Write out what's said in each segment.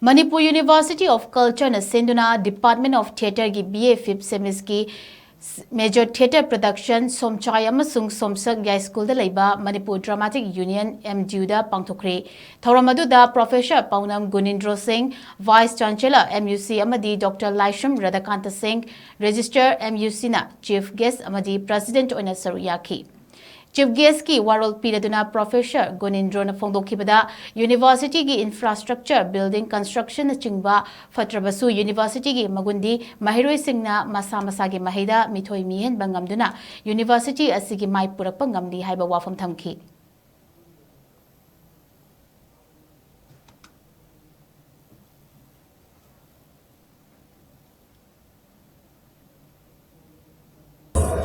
Manipur University of Culture na Senduna Department of Theatre ki BA 5th semester ki Major Theatre Production Somchai amasung Somsak Gai School da laiba Manipur Dramatic Union MDU da pangthokre Thauramadu da Professor Paunam Gunindro Singh Vice Chancellor MUC amadi Dr. Laisham Radhakanta Singh Register MUC na Chief Guest amadi President oina saruyaki Chief Guest ki warol piraduna Professor Gunindro na phongdokhibada University ki infrastructure building construction na chingba fatrabasu University ki magundi mahiroi singna masa masa gi mahida mithoi mihen bangamduna University asigi mai purakpa ngamdi haiba wafam thamki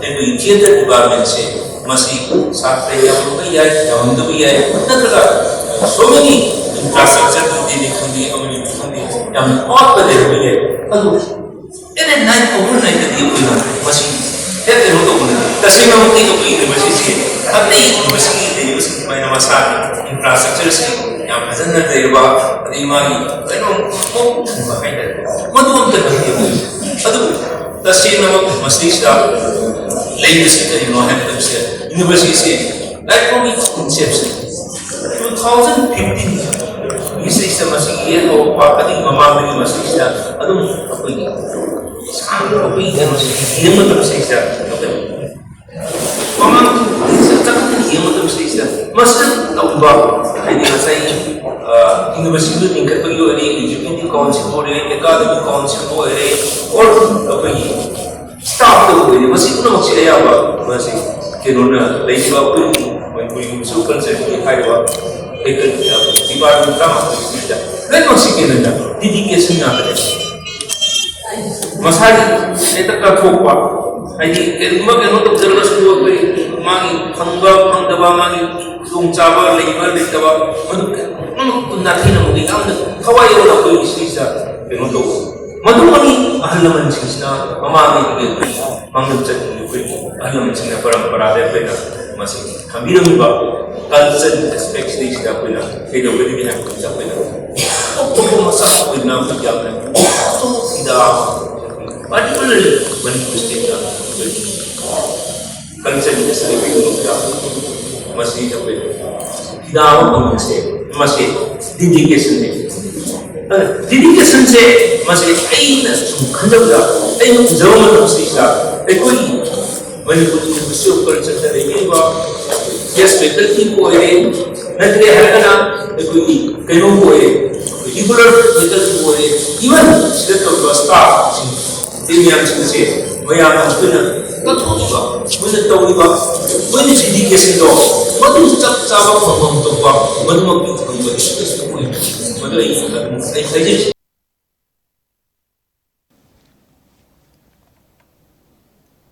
the theatre department say masi satre so many infrastructure and at night overnight masi University like from its inception 2015 this is the year of Pakati Mama University adum apoi sang apoi yematam seisa mama sakatan yematam seisa master tauba idea sai university tingkat perlu ada educating council or academic council or apoi staff to masih pun masih ada apa masih kenapa lagi apa pun super safety high apa department drama itu dan masih kenapa dedication ada masalah itu terkoppa jadi kenapa untuk jelas dua kali mangi pangdaba mangi sungcawa labor diktawa untuk nanti namun yang kawai orang tu isisa kenapa Madhumani ahalaman singna mama ni mangun cakap ni ahalaman singna parampara dia masih kami ba culture aspects ni sida puna kita boleh bina kita puna untuk masa puna kita so tidak particularly when we speak culture ni sering kita masih kita tidak apa masih dedication ni dedication se masih aina khadabda aina jawma tamsisa ekoi Manipur University of Culture da reiba yes faculty ko ere natre harana ekoi kaino ko ere regular faculty ko ere even state of staff demian se mayam astuna tathuba muna tawiba muna dedication do madu chap chaba phom to ba madu makki ko ba